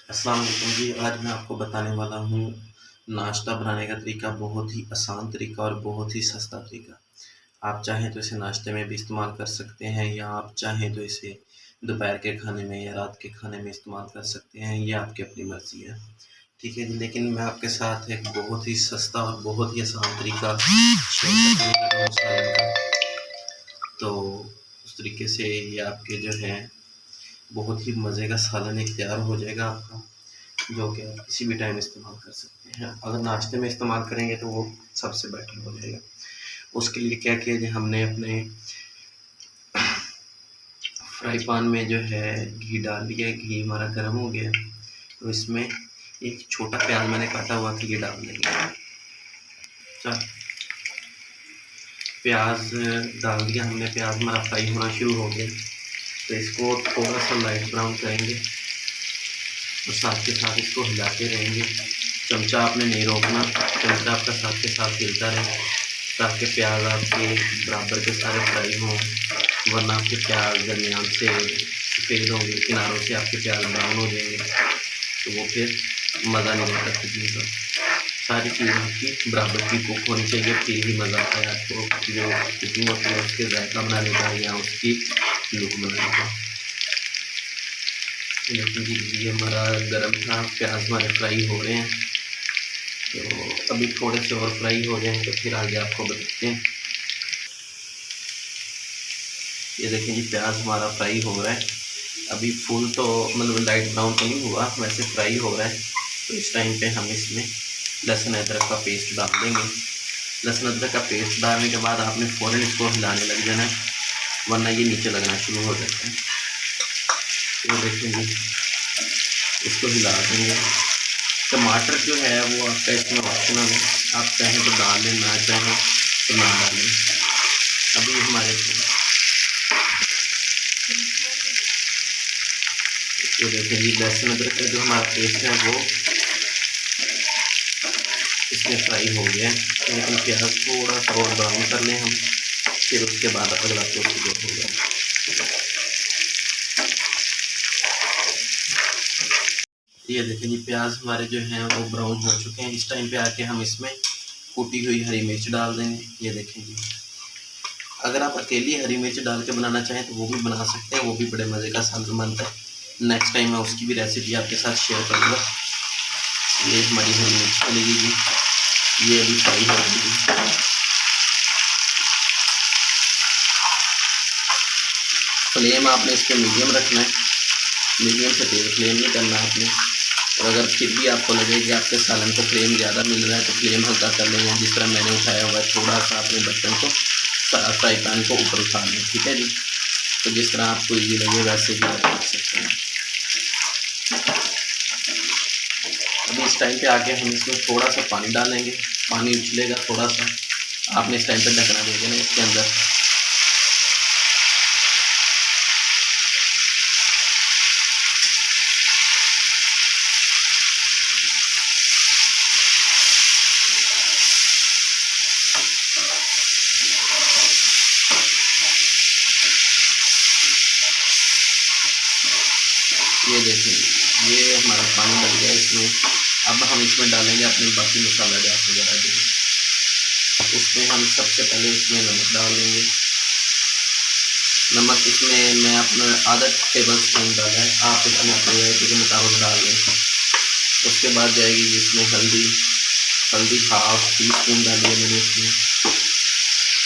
अस्सलाम वालेकुम जी। आज मैं आपको बताने वाला हूँ नाश्ता बनाने का तरीका, बहुत ही आसान तरीका और बहुत ही सस्ता तरीका। आप चाहें तो इसे नाश्ते में भी इस्तेमाल कर सकते हैं या आप चाहें तो इसे दोपहर के खाने में या रात के खाने में इस्तेमाल कर सकते हैं, ये आपकी अपनी मर्ज़ी है। ठीक है जी, लेकिन मैं आपके साथ एक बहुत ही सस्ता और बहुत ही आसान तरीका शेयर करने लगा हूँ सालन का। तो उस तरीके से ये आपके जो है बहुत ही मज़े का सालन एक तैयार हो जाएगा आपका, जो कि आप किसी भी टाइम इस्तेमाल कर सकते हैं। अगर नाश्ते में इस्तेमाल करेंगे तो वो सबसे बेटर हो जाएगा। उसके लिए क्या किया जी, हमने अपने फ्राई पैन में जो है घी डाल लिया। घी हमारा गर्म हो गया तो इसमें एक छोटा प्याज मैंने काटा हुआ था, ये डाल देंगे। चल, प्याज डाल दिया हमने। प्याज हमारा फ्राई होना शुरू हो गया तो इसको थोड़ा सा लाइट ब्राउन करेंगे और साथ के साथ इसको हिलाते रहेंगे। चमचा आपने नहीं रोकना, चमचा आपका साथ के साथ हिलता रहे ताकि प्याज आपके बराबर के सारे फ्राई हों, वरना आपके प्याज दरमियान से सफ़ेद होंगे, किनारों से आपके प्याज ब्राउन हो जाएंगे तो वो फिर मज़ा नहीं आता कुकिंग का। सारी चीज़ें आपकी बराबर की कुक होनी चाहिए, फिर ही मज़ा आता है आपको जो कुकिंग होती है उसके जायका बनाने का या उसकी लुक बनाने का। लेकिन जी ये हमारा गर्म था, प्याज हमारे फ्राई हो रहे हैं तो अभी थोड़े से और फ्राई हो जाएँ तो फिर आगे आपको बताते हैं। ये देखें जी, प्याज हमारा फ्राई हो रहा है। अभी फुल तो मतलब लाइट ब्राउन तो नहीं हुआ, वैसे फ्राई हो रहा है। तो इस टाइम पे हम इसमें लहसुन अदरक का पेस्ट डाल देंगे। लहसुन अदरक का पेस्ट डालने के बाद आपने फ़ौरन इसको हिलाने लग जाना है, वरना ये नीचे लगना शुरू हो जाता है। तो देखें जी, इसको हिला देंगे। टमाटर जो है वो आपका इसमें ऑप्शनल है, आप चाहें तो डाल लें, ना चाहें तो ना डालें। अभी हमारे ये देखें जी, लहसुन अदरक का जो हमारा पेस्ट है वो इसमें फ्राई हो गया है, लेकिन प्याज थोड़ा सा और ब्राउन कर लें हम, फिर उसके बाद अगला प्रोसीजर होगा। ये देखें जी, प्याज हमारे जो हैं वो ब्राउन हो चुके हैं। इस टाइम पे आके हम इसमें कूटी हुई हरी मिर्च डाल देंगे। ये देखें जी, अगर आप अकेली हरी मिर्च डाल के बनाना चाहें तो वो भी बना सकते हैं, वो भी बड़े मज़े का सालन बनता है। नेक्स्ट टाइम मैं उसकी भी रेसिपी आपके साथ शेयर करूँगा। ये हमारी हरी मिर्च चलेगी जी, ये अभी फ्राई हो जाएगी। फ्लेम आपने इसको मीडियम रखना है, मीडियम से तेज़ फ्लेम नहीं करना आपने। और अगर फिर भी आपको लगे कि आपके सालन को फ्लेम ज़्यादा मिल रहा है तो फ्लेम हल्का कर लेंगे, जिस तरह मैंने उठाया हुआ है। थोड़ा सा अपने बर्तन को, फ्राई पैन को ऊपर उठा लें, ठीक है जी। तो जिस तरह आपको ईजी लगे वैसे भी आप कर सकते हैं। अभी इस टाइम पे आके हम इसमें थोड़ा सा पानी डालेंगे, पानी उछलेगा थोड़ा सा, आपने इस टाइम पे ढकना दे देना इसके अंदर। ये देखिए, ये हमारा पानी डल गया इसमें। अब हम इसमें डालेंगे अपने बाकी मसाला जात वगैरह जो है। उसमें हम सबसे पहले इसमें नमक डाल देंगे। नमक इसमें मैं अपना आधा टेबल स्पून डाला है, आप इसमें अपने जायके के मुताबिक डाल दें। उसके बाद जाएगी इसमें हल्दी, हल्दी हाफ टी स्पून डाली है मैंने इसमें।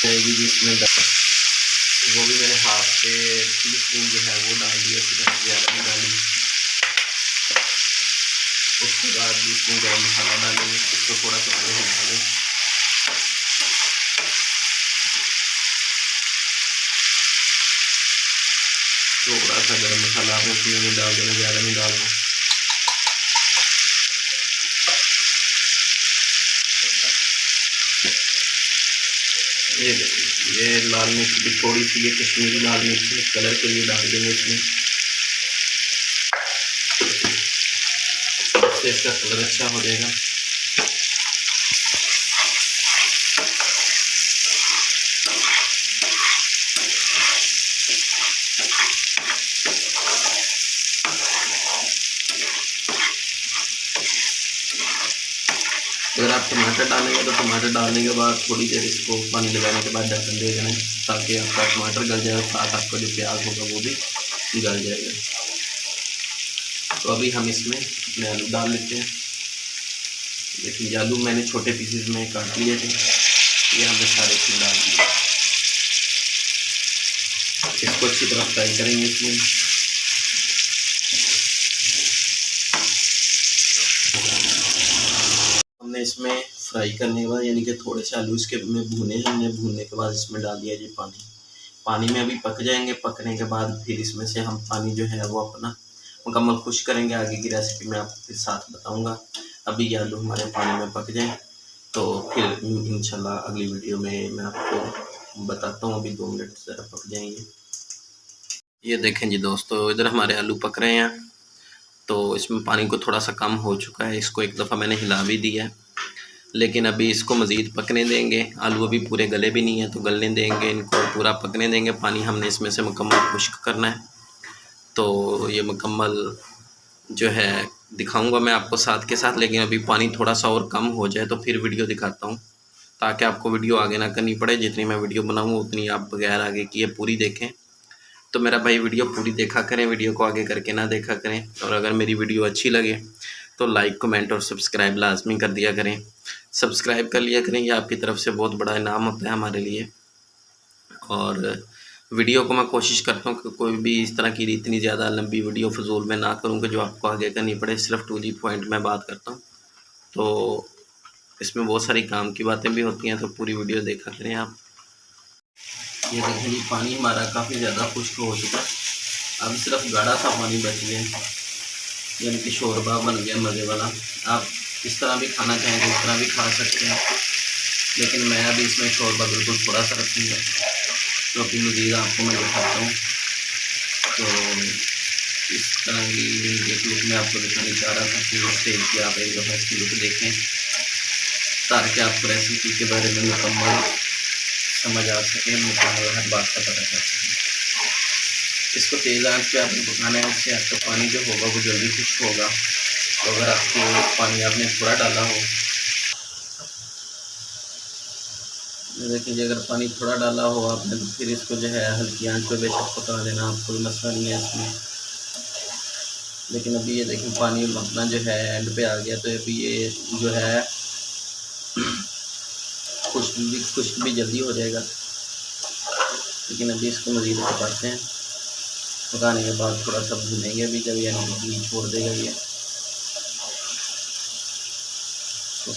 जाएगी जिसमें वो भी मैंने हाफ से टी स्पून जो है वो डाल दिया, फिर ज़्यादा नहीं डाली। उसके बाद इसमें गरम मसाला डालेंगे, इसको थोड़ा सा आगे हिला लें। थोड़ा सा गरम मसाला आपने इसमें में डाल देना, ज़्यादा नहीं डालना। ये देखिए, ये लाल मिर्च भी थोड़ी सी, ये कश्मीरी लाल मिर्च कलर के लिए डाल देंगे इसमें, इससे इसका कलर अच्छा हो जाएगा। अगर आप टमाटर डालेंगे तो टमाटर डालने के बाद थोड़ी देर इसको पानी लगाने के बाद ढक्कन दे देना, ताकि आपका टमाटर गल जाए और साथ आपका जो प्याज होगा वो भी गल जाएगा। तो अभी हम इसमें अपने आलू डाल लेते हैं। देखिए आलू मैंने छोटे पीसेस में काट लिए थे, ये हमने सारे इसमें डाल दिए। इसको अच्छी तरह फ्राई करेंगे। इसमें हमने इसमें फ्राई करने के बाद यानी कि थोड़े से आलू इसके में भूने हमने, भूनने के बाद इसमें डाल दिया जी पानी। पानी में अभी पक जाएंगे, पकने के बाद फिर इसमें से हम पानी जो है वो अपना मुकम्मल खुश करेंगे। आगे की रेसिपी मैं आपके साथ बताऊंगा। अभी ये आलू हमारे पानी में पक जाएं तो फिर इंशाल्लाह अगली वीडियो में मैं आपको बताता हूँ। अभी 2 मिनट ज़रा पक जाएंगे। ये देखें जी दोस्तों, इधर हमारे आलू पक रहे हैं, तो इसमें पानी को थोड़ा सा कम हो चुका है। इसको एक दफ़ा मैंने हिला भी दिया है, लेकिन अभी इसको मज़ीद पकने देंगे। आलू अभी पूरे गले भी नहीं है, तो गलने देंगे, इनको पूरा पकने देंगे। पानी हमने इसमें से मुकम्मल खुश्क करना है। तो ये मुकम्मल जो है दिखाऊंगा मैं आपको साथ के साथ, लेकिन अभी पानी थोड़ा सा और कम हो जाए तो फिर वीडियो दिखाता हूँ, ताकि आपको वीडियो आगे ना करनी पड़े। जितनी मैं वीडियो बनाऊँ उतनी आप बगैर आगे किए पूरी देखें। तो मेरा भाई वीडियो पूरी देखा करें, वीडियो को आगे करके ना देखा करें। और अगर मेरी वीडियो अच्छी लगे तो लाइक, कमेंट और सब्सक्राइब लाजमी कर दिया करें। सब्सक्राइब कर लिया करें, ये आपकी तरफ से बहुत बड़ा इनाम होता है हमारे लिए। और वीडियो को मैं कोशिश करता हूँ कि कोई भी इस तरह की इतनी ज़्यादा लंबी वीडियो फजूल में ना करूँ कि जो आपको आगे करनी पड़े। सिर्फ टू दी पॉइंट में बात करता हूँ, तो इसमें बहुत सारी काम की बातें भी होती हैं, तो पूरी वीडियो देखा करें आप। ये देखें जी, पानी हमारा काफ़ी ज़्यादा खुश्क हो चुका है। अब सिर्फ गाढ़ा सा पानी बच गया, यानी कि शोरबा बन गया मज़े वाला। आप इस तरह भी खाना चाहें तो इस तरह भी खा सकते हैं, लेकिन मैं अभी इसमें शोरबा बिल्कुल थोड़ा सा रखूँगा, तो अपनी मज़ीद आपको मैं दिखाता हूँ। तो इस तरह की एक लुक मैं आपको दिखाने चाह रहा था कि स्टेज की आप एक दफ़ा इसकी लुक देखें, ताकि आपको रेसिपी के बारे में मुकम्मल समझ आ सके, मुकम्मल हर बात का पता चल सके। इसको तेज़ आंच पे आपने पकाना है, उससे आपका पानी जो होगा वो जल्दी खुश्क होगा। तो अगर आपको पानी आपने थोड़ा डाला हो, देखिए अगर पानी थोड़ा डाला हो आपने, तो फिर इसको जो है हल्की आंच पे बेशक पका देना, आप कोई मसला नहीं है इसमें। लेकिन अभी ये देखिए पानी अपना जो है एंड पे आ गया, तो अभी ये जो है खुश्क भी जल्दी हो जाएगा। लेकिन अभी इसको मज़ीद पकाते हैं। पकाने के बाद थोड़ा सा भूनेंगे भी, जब यानी घी छोड़ देगा ये। तो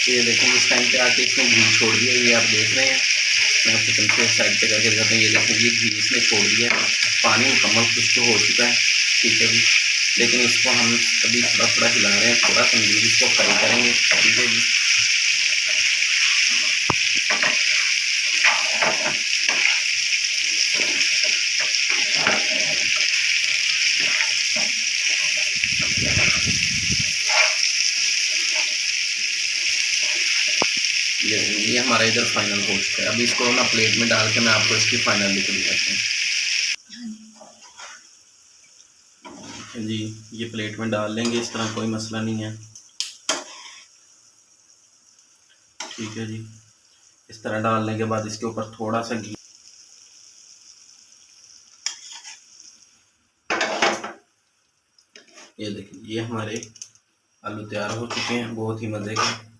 ये देखें इस टाइम पे आके इसने घी छोड़ दिया, ये आप देख रहे हैं। मैं आपको कंट्रोल साइड पे करके दिखाता हूँ। ये देखें ये घी इसने छोड़ दिया, पानी मुकम्मल खुश्क हो चुका है, ठीक है जी। लेकिन इसको हम अभी थोड़ा थोड़ा हिला रहे हैं, थोड़ा सा मज़ीद इसको फ्राई करेंगे, ठीक है जी। ये हमारा इधर फाइनल हो चुका है। अभी इसको ना प्लेट में डाल के मैं आपको इसकी फाइनल लुक दिखाता हूँ जी। ये प्लेट में डाल लेंगे इस तरह, कोई मसला नहीं है, ठीक है जी। इस तरह डालने के बाद इसके ऊपर थोड़ा सा घी, ये देखिए ये हमारे आलू तैयार हो चुके हैं, बहुत ही मज़े के।